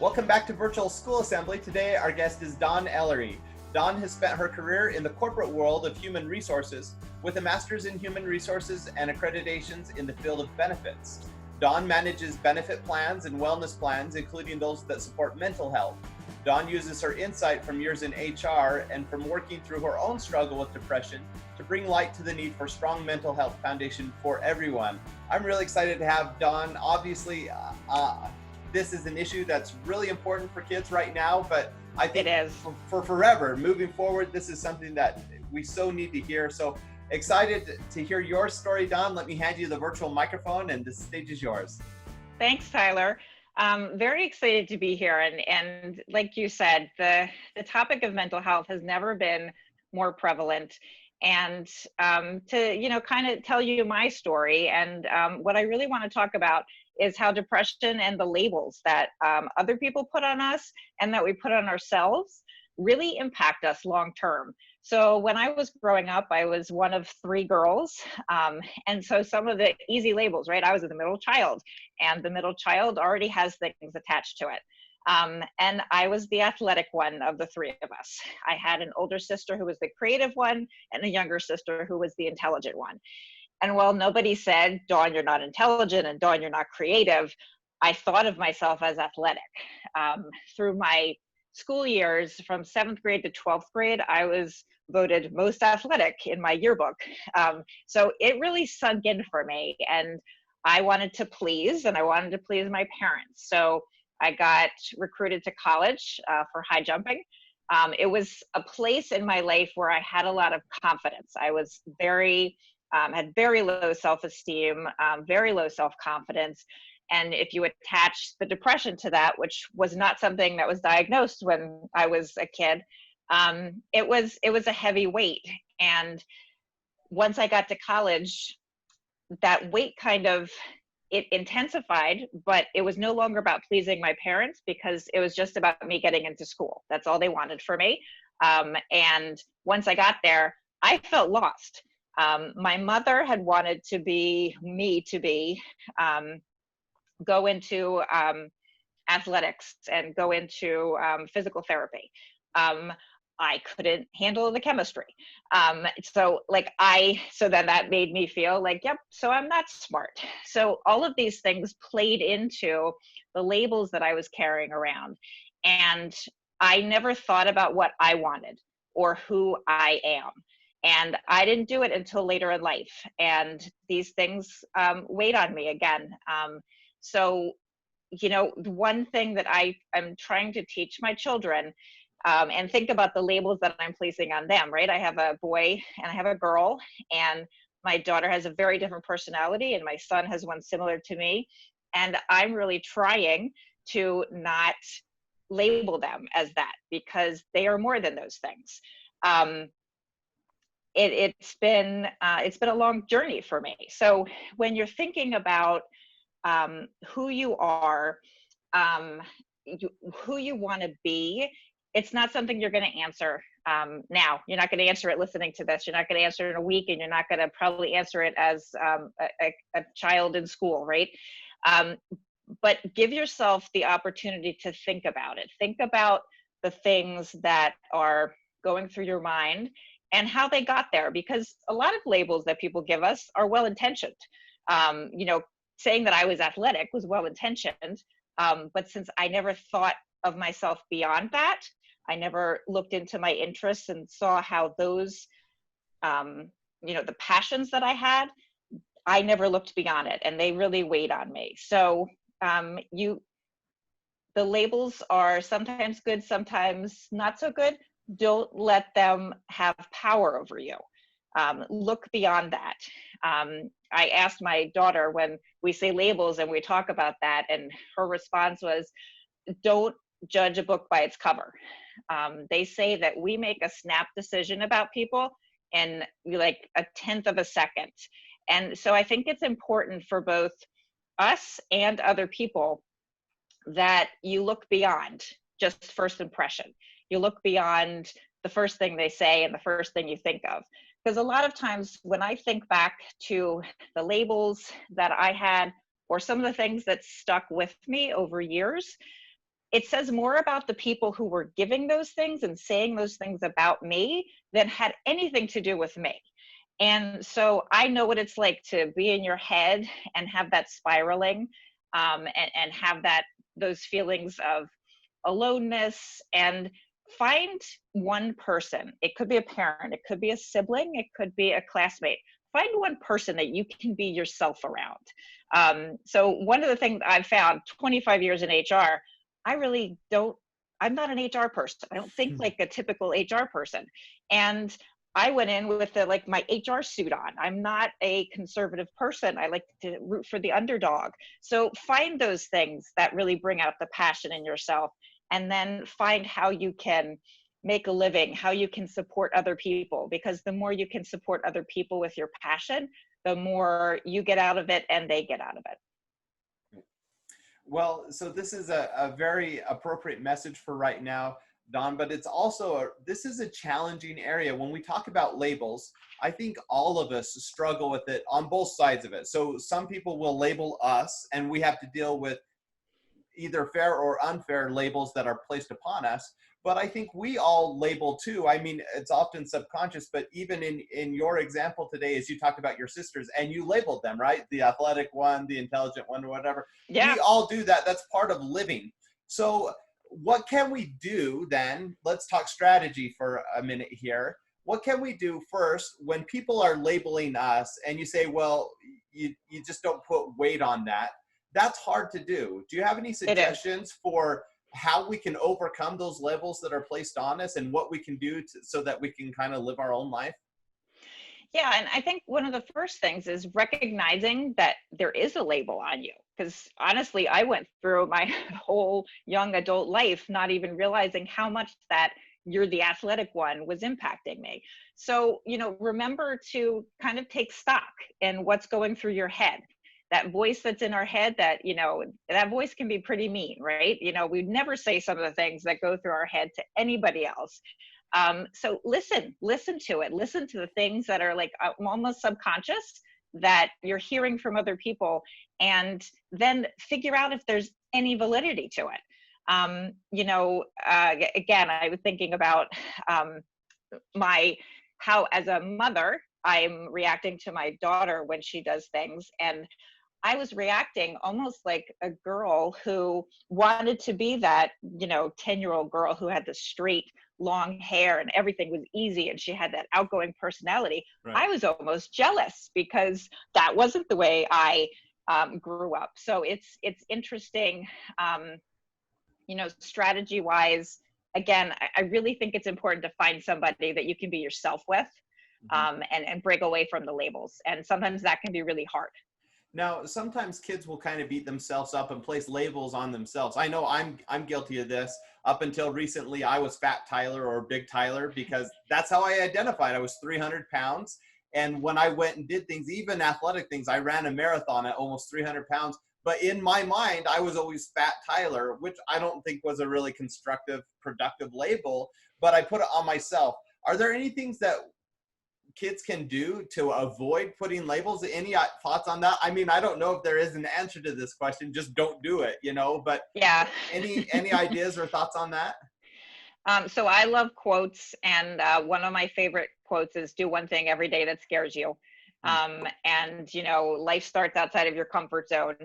Welcome back to Virtual School Assembly. Today, our guest is Dawn Ellery. Dawn has spent her career in the corporate world of human resources with a master's in human resources and accreditations in the field of benefits. Dawn manages benefit plans and wellness plans, including those that support mental health. Dawn uses her insight from years in HR and from working through her own struggle with depression to bring light to the need for strong mental health foundation for everyone. I'm really excited to have Dawn. Obviously, this is an issue that's really important for kids right now, but I think it is for forever, moving forward, this is something that we so need to hear. So excited to hear your story, Dawn. Let me hand you the virtual microphone and the stage is yours. Thanks, Tyler. Very excited to be here. And like you said, the topic of mental health has never been more prevalent. And to, kind of tell you my story, and what I really want to talk about is how depression and the labels that other people put on us and that we put on ourselves really impact us long term. So when I was growing up, I was one of three girls. And so some of the easy labels, right? I was the middle child, and the middle child already has things attached to it. And I was the athletic one of the three of us. I had an older sister who was the creative one and a younger sister who was the intelligent one. And while nobody said, Dawn, you're not intelligent, and Dawn, you're not creative, I thought of myself as athletic. Through my school years, from 7th grade to 12th grade, I was voted most athletic in my yearbook. So it really sunk in for me, and I wanted to please, and I wanted to please my parents. So I got recruited to college for high jumping. It was a place in my life where I had a lot of confidence. I was had very low self-esteem, very low self-confidence. And if you attach the depression to that, which was not something that was diagnosed when I was a kid, it was a heavy weight. And once I got to college, that weight it intensified, but it was no longer about pleasing my parents, because it was just about me getting into school. That's all they wanted for me. And once I got there, I felt lost. My mother had wanted me to go into athletics and go into physical therapy. I couldn't handle the chemistry. So then that made me feel like, yep, so I'm not smart. So all of these things played into the labels that I was carrying around. And I never thought about what I wanted or who I am. And I didn't do it until later in life. And these things weighed on me again. So, the one thing that I'm trying to teach my children, and think about the labels that I'm placing on them, right? I have a boy and I have a girl, and my daughter has a very different personality, and my son has one similar to me. And I'm really trying to not label them as that, because they are more than those things. It's been a long journey for me. So when you're thinking about who you are, who you want to be, it's not something you're going to answer now. You're not going to answer it listening to this. You're not going to answer it in a week, and you're not going to probably answer it as a child in school, right? But give yourself the opportunity to think about it. Think about the things that are going through your mind and how they got there, because a lot of labels that people give us are well-intentioned. Saying that I was athletic was well-intentioned, but since I never thought of myself beyond that, I never looked into my interests and saw how those, the passions that I had, I never looked beyond it, and they really weighed on me. So the labels are sometimes good, sometimes not so good. Don't let them have power over you. Look beyond that. I asked my daughter, when we say labels and we talk about that, and her response was, don't judge a book by its cover. They say that we make a snap decision about people in like a 1/10 of a second. And so I think it's important for both us and other people that you look beyond just first impression. You look beyond the first thing they say and the first thing you think of. Because a lot of times when I think back to the labels that I had, or some of the things that stuck with me over years, it says more about the people who were giving those things and saying those things about me than had anything to do with me. And so I know what it's like to be in your head and have that spiraling, and have those feelings of aloneness. And find one person. It could be a parent, it could be a sibling, it could be a classmate. Find one person that you can be yourself around. So one of the things I've found 25 years in HR, I really don't, I'm not an HR person. I don't think like a typical HR person. And I went in with like my HR suit on. I'm not a conservative person. I like to root for the underdog. So find those things that really bring out the passion in yourself, and then find how you can make a living, how you can support other people, because the more you can support other people with your passion, the more you get out of it and they get out of it. Well, so this is a very appropriate message for right now, Dawn, but it's also, this is a challenging area. When we talk about labels, I think all of us struggle with it on both sides of it. So some people will label us, and we have to deal with either fair or unfair labels that are placed upon us. But I think we all label too. I mean, it's often subconscious, but even in your example today, as you talked about your sisters and you labeled them, right? The athletic one, the intelligent one, or whatever. Yeah. We all do that. That's part of living. So what can we do then? Let's talk strategy for a minute here. What can we do first when people are labeling us and you say, well, you just don't put weight on that? That's hard to do. Do you have any suggestions for how we can overcome those labels that are placed on us and what we can do so that we can kind of live our own life? Yeah, and I think one of the first things is recognizing that there is a label on you. Because honestly, I went through my whole young adult life not even realizing how much that you're the athletic one was impacting me. So, remember to kind of take stock in what's going through your head. That voice that's in our head, that voice can be pretty mean, right? We'd never say some of the things that go through our head to anybody else. So listen to it. Listen to the things that are like almost subconscious that you're hearing from other people, and then figure out if there's any validity to it. Again, I was thinking about how as a mother, I'm reacting to my daughter when she does things, and I was reacting almost like a girl who wanted to be that, 10-year-old girl who had the straight, long hair and everything was easy and she had that outgoing personality. Right. I was almost jealous because that wasn't the way I grew up. So it's interesting, strategy wise. Again, I really think it's important to find somebody that you can be yourself with, and break away from the labels. And sometimes that can be really hard. Now, sometimes kids will kind of beat themselves up and place labels on themselves. I know I'm guilty of this. Up until recently, I was Fat Tyler or Big Tyler because that's how I identified. I was 300 pounds. And when I went and did things, even athletic things, I ran a marathon at almost 300 pounds. But in my mind, I was always Fat Tyler, which I don't think was a really constructive, productive label, but I put it on myself. Are there any things that kids can do to avoid putting labels? Any thoughts on that? I mean, I don't know if there is an answer to this question. Just don't do it, but yeah. any ideas or thoughts on that? So I love quotes, and one of my favorite quotes is "Do one thing every day that scares you." And life starts outside of your comfort zone.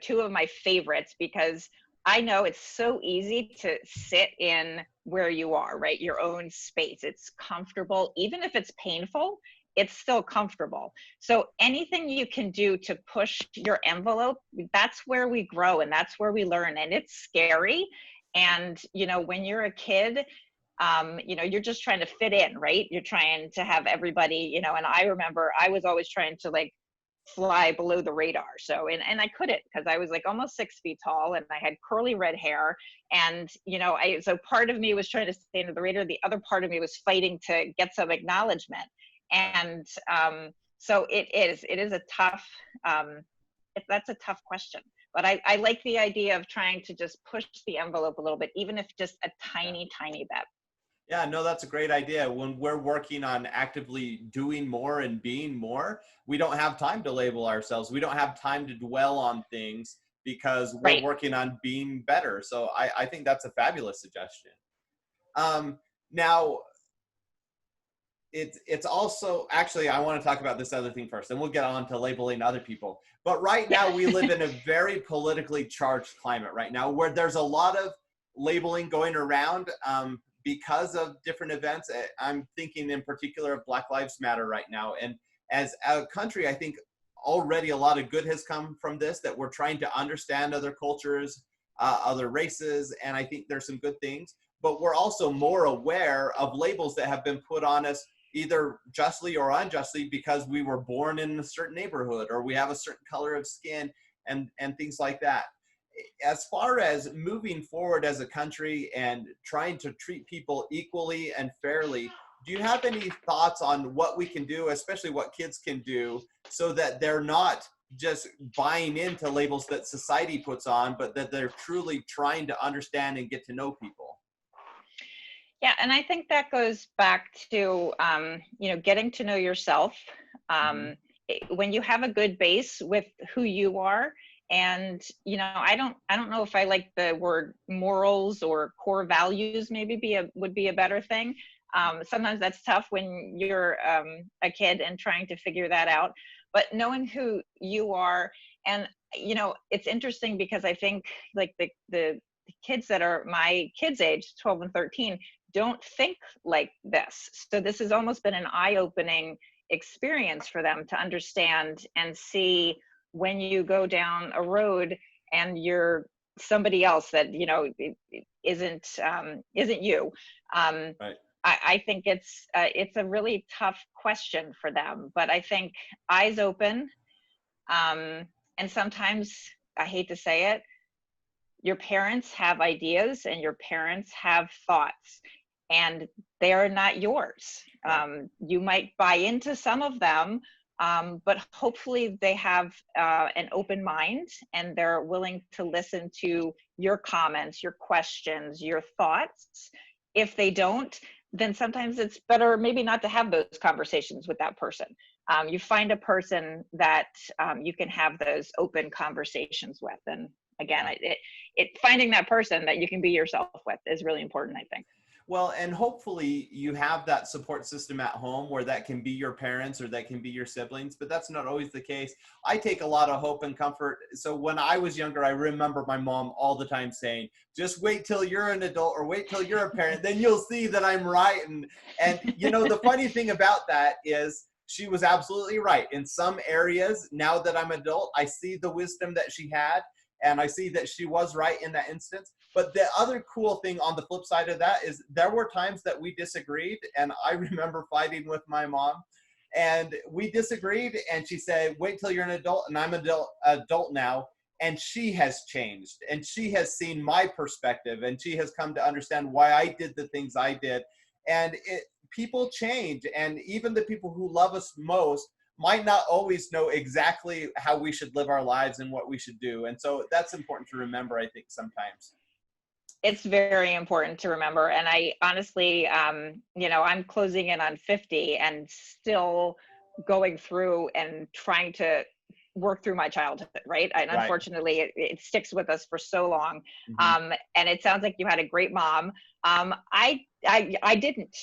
Two of my favorites, because I know it's so easy to sit in where you are, right? Your own space. It's comfortable. Even if it's painful, it's still comfortable. So anything you can do to push your envelope, that's where we grow and that's where we learn. And it's scary. And, when you're a kid, you're just trying to fit in, right? You're trying to have everybody, and I remember I was always trying to fly below the radar. So, and I couldn't, because I was almost 6 feet tall and I had curly red hair. And, so part of me was trying to stay under the radar. The other part of me was fighting to get some acknowledgement. And so it is a tough, that's a tough question. But I like the idea of trying to just push the envelope a little bit, even if just a tiny, tiny bit. Yeah, no, that's a great idea. When we're working on actively doing more and being more, we don't have time to label ourselves. We don't have time to dwell on things because we're Right. working on being better. So I think that's a fabulous suggestion. Now, it's also, actually, I want to talk about this other thing first, and we'll get on to labeling other people. But right Yeah. now, we live in a very politically charged climate right now, where there's a lot of labeling going around because of different events. I'm thinking in particular of Black Lives Matter right now. And as a country, I think already a lot of good has come from this, that we're trying to understand other cultures, other races, and I think there's some good things. But we're also more aware of labels that have been put on us, either justly or unjustly, because we were born in a certain neighborhood or we have a certain color of skin, and things like that. As far as moving forward as a country and trying to treat people equally and fairly, do you have any thoughts on what we can do, especially what kids can do, so that they're not just buying into labels that society puts on, but that they're truly trying to understand and get to know people? Yeah, and I think that goes back to getting to know yourself. Mm-hmm. When you have a good base with who you are, and I don't know if I like the word morals or core values. Maybe would be a better thing. Sometimes that's tough when you're a kid and trying to figure that out. But knowing who you are, and it's interesting because I think like the kids that are my kids' age, 12 and 13, don't think like this. So this has almost been an eye-opening experience for them to understand and see when you go down a road and you're somebody else that isn't you. Right. I think it's a really tough question for them, but I think eyes open, and sometimes, I hate to say it, your parents have ideas and your parents have thoughts, and they are not yours. Right. You might buy into some of them, but hopefully they have an open mind and they're willing to listen to your comments, your questions, your thoughts. If they don't, then sometimes it's better maybe not to have those conversations with that person. You find a person that you can have those open conversations with. And again, finding that person that you can be yourself with is really important, I think. Well, and hopefully you have that support system at home where that can be your parents or that can be your siblings, but that's not always the case. I take a lot of hope and comfort. So when I was younger, I remember my mom all the time saying, just wait till you're an adult or wait till you're a parent, then you'll see that I'm right. And the funny thing about that is she was absolutely right. In some areas, now that I'm adult, I see the wisdom that she had, and I see that she was right in that instance. But the other cool thing on the flip side of that is there were times that we disagreed, and I remember fighting with my mom, and we disagreed, and she said, wait till you're an adult, and I'm an adult now, and she has changed, and she has seen my perspective, and she has come to understand why I did the things I did. And people change, and even the people who love us most might not always know exactly how we should live our lives and what we should do. And so that's important to remember, I think, sometimes. It's very important to remember. And I honestly, I'm closing in on 50 and still going through and trying to work through my childhood, right? And Right. unfortunately, it sticks with us for so long. Mm-hmm. And it sounds like you had a great mom. I didn't,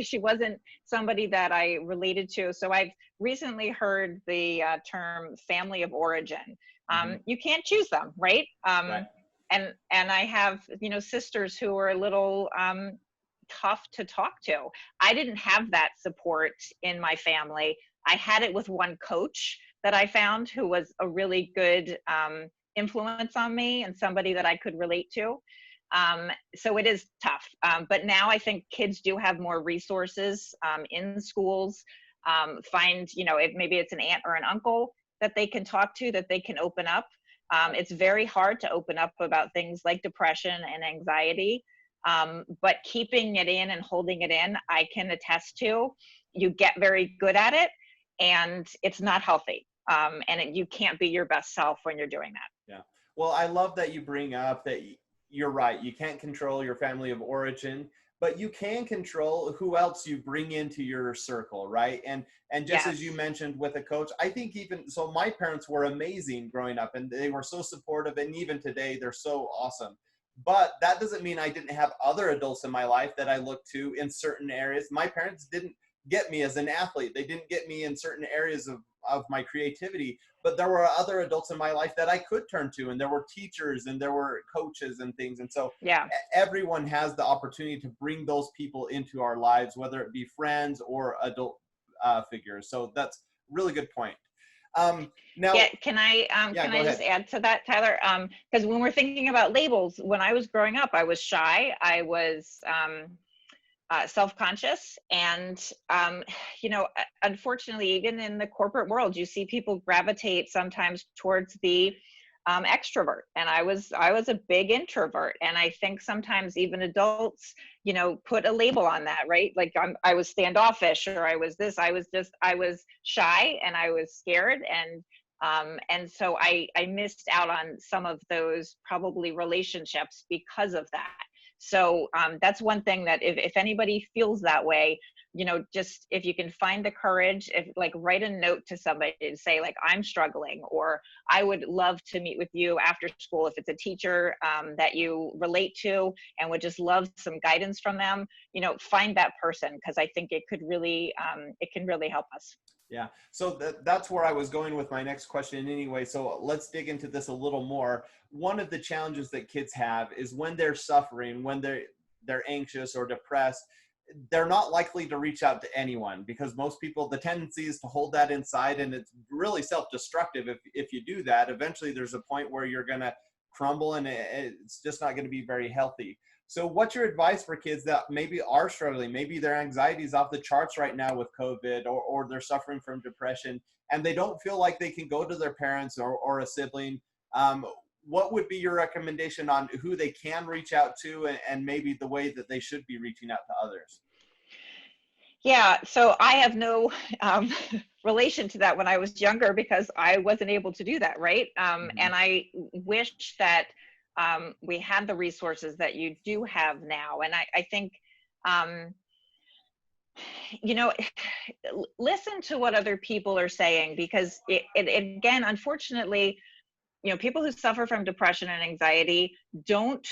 she wasn't somebody that I related to. So I've recently heard the term family of origin. Mm-hmm. You can't choose them, right? Right. And I have sisters who are a little tough to talk to. I didn't have that support in my family. I had it with one coach that I found who was a really good influence on me and somebody that I could relate to. So it is tough. But now I think kids do have more resources in schools. Find, if maybe it's an aunt or an uncle that they can talk to, that they can open up. It's very hard to open up about things like depression and anxiety, but keeping it in and holding it in, I can attest to, you get very good at it, and it's not healthy. You can't be your best self when you're doing that. Yeah. Well, I love that you bring up that you're right. You can't control your family of origin, but you can control who else you bring into your circle, right? And just as you Yes. mentioned with a coach, I think even so, my parents were amazing growing up, and they were so supportive, and even today they're so awesome. But that doesn't mean I didn't have other adults in my life that I look to in certain areas. My parents didn't get me as an athlete. They didn't get me in certain areas of my creativity, but there were other adults in my life that I could turn to, and there were teachers and there were coaches and things. And so Yeah. everyone has the opportunity to bring those people into our lives, whether it be friends or adult figures. So that's a really good point. Now, Yeah, can I yeah, go just ahead. add to that, Tyler? Because when we're thinking about labels, when I was growing up, I was shy. I was self-conscious, and unfortunately, even in the corporate world, you see people gravitate sometimes towards the extrovert, and I was a big introvert, and I think sometimes even adults, put a label on that, right? Like I was standoffish, or I was this, I was shy, and I was scared, and so I missed out on some of those probably relationships because of that. So that's one thing that if anybody feels that way, just if you can find the courage, if like write a note to somebody and say like, I'm struggling, or I would love to meet with you after school if it's a teacher that you relate to and would just love some guidance from them, find that person, because I think it can really help us. Yeah. So that's where I was going with my next question anyway. So let's dig into this a little more. One of the challenges that kids have is when they're suffering, when they're anxious or depressed, they're not likely to reach out to anyone, because most people, the tendency is to hold that inside, and it's really self-destructive. If you do that, eventually there's a point where you're going to crumble, and it's just not going to be very healthy. So what's your advice for kids that maybe are struggling? Maybe their anxiety is off the charts right now with COVID, or they're suffering from depression, and they don't feel like they can go to their parents or a sibling. What would be your recommendation on who they can reach out to, and maybe the way that they should be reaching out to others? Yeah, so I have no relation to that when I was younger, because I wasn't able to do that, right? Mhm. And I wish that we had the resources that you do have now. And I think, um, you know, listen to what other people are saying, because again, unfortunately, people who suffer from depression and anxiety don't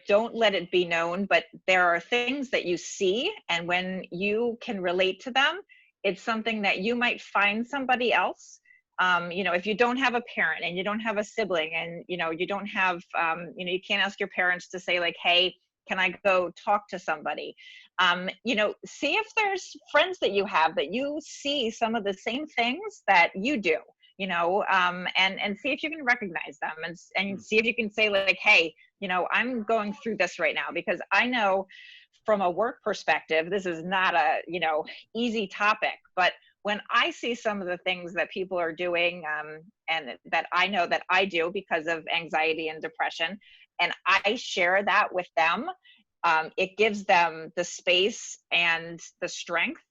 don't let it be known, but there are things that you see, and when you can relate to them, it's something that you might find somebody else. If you don't have a parent and you don't have a sibling, and you don't have you can't ask your parents to say like, hey, can I go talk to somebody? See if there's friends that you have that you see some of the same things that you do, and see if you can recognize them, and see if you can say like, hey, I'm going through this right now, because I know from a work perspective, this is not a, easy topic, but when I see some of the things that people are doing, and that I know that I do because of anxiety and depression, and I share that with them, it gives them the space and the strength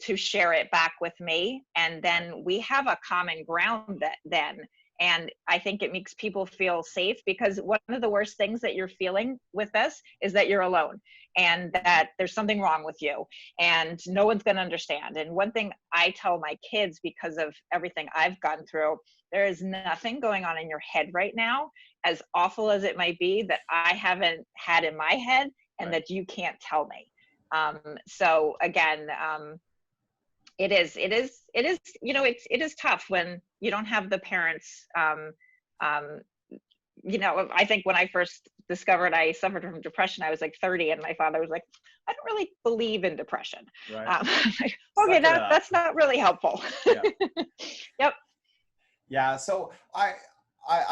to share it back with me, and then we have a common ground then. And I think it makes people feel safe, because one of the worst things that you're feeling with this is that you're alone, and that there's something wrong with you, and no one's going to understand. And one thing I tell my kids, because of everything I've gone through, there is nothing going on in your head right now, as awful as it might be, that I haven't had in my head, and Right. that you can't tell me. So again, it is tough when you don't have the parents. Um, I think when I first discovered I suffered from depression, I was like 30, and my father was like, I don't really believe in depression. Right. Like, okay, Suck it up. that's not really helpful. Yeah. Yep. Yeah. So I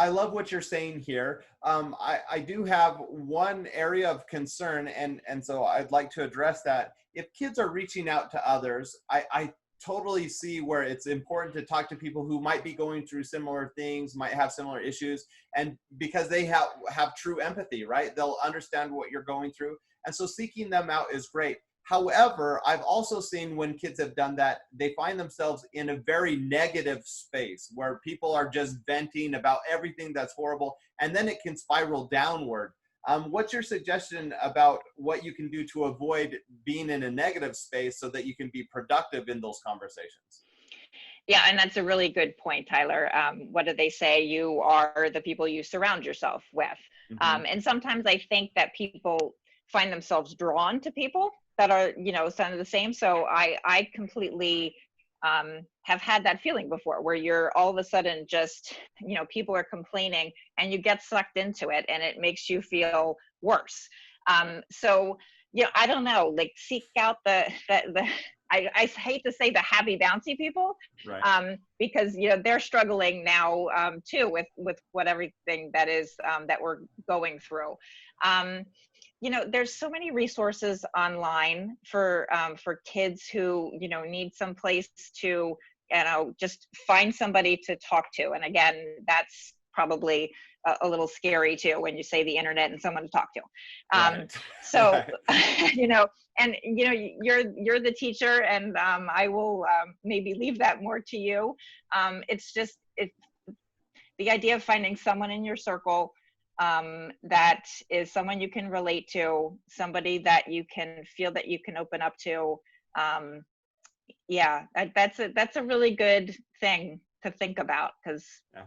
love what you're saying here. I do have one area of concern, and so I'd like to address that. If kids are reaching out to others, I totally see where it's important to talk to people who might be going through similar things, might have similar issues, and because they have true empathy, right? They'll understand what you're going through, and so seeking them out is great. However, I've also seen when kids have done that, they find themselves in a very negative space where people are just venting about everything that's horrible, and then it can spiral downward. What's your suggestion about what you can do to avoid being in a negative space so that you can be productive in those conversations? Yeah, and that's a really good point, Tyler. What do they say? You are the people you surround yourself with. Mm-hmm. And sometimes I think that people find themselves drawn to people that are, kind of the same. So I completely have had that feeling before, where you're all of a sudden just, people are complaining and you get sucked into it and it makes you feel worse. So, I don't know, like seek out the I hate to say the happy bouncy people, Right. because they're struggling now too with what everything that is that we're going through. Um, there's so many resources online for kids who need some place to just find somebody to talk to. And again, that's probably a little scary too when you say the internet and someone to talk to. Right. So Right. and you're the teacher, and I will maybe leave that more to you. It's just the idea of finding someone in your circle that is someone you can relate to, somebody that you can feel that you can open up to. Yeah, that's a really good thing to think about, because Yeah.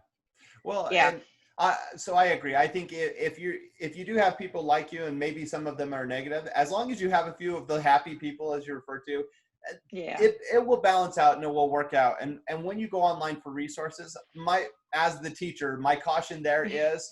Well, yeah. and so I agree. I think if you do have people like you, and maybe some of them are negative, as long as you have a few of the happy people, as you refer to, Yeah. it will balance out and it will work out. And when you go online for resources, as the teacher, my caution there is,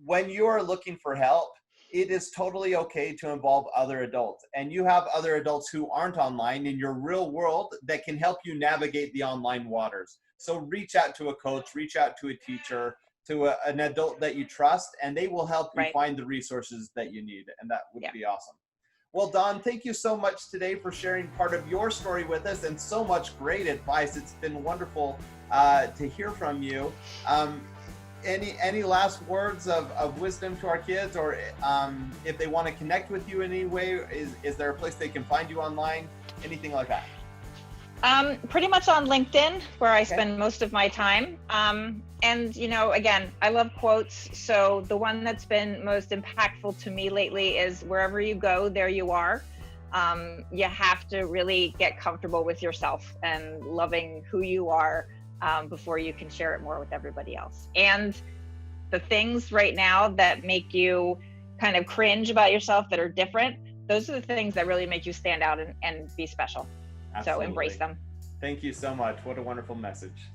when you are looking for help, it is totally okay to involve other adults. And you have other adults who aren't online in your real world that can help you navigate the online waters. So reach out to a coach, reach out to a teacher, to an adult that you trust, and they will help you Right. find the resources that you need. And that would Yeah. be awesome. Well, Dawn, thank you so much today for sharing part of your story with us, and so much great advice. It's been wonderful to hear from you. Any last words of wisdom to our kids, or if they want to connect with you in any way, is there a place they can find you online? Anything like that? Pretty much on LinkedIn, where I Okay. spend most of my time. And again, I love quotes. So the one that's been most impactful to me lately is, wherever you go, there you are. You have to really get comfortable with yourself and loving who you are before you can share it more with everybody else. And the things right now that make you kind of cringe about yourself, that are different, those are the things that really make you stand out and be special. Absolutely. So embrace them. Thank you so much. What a wonderful message.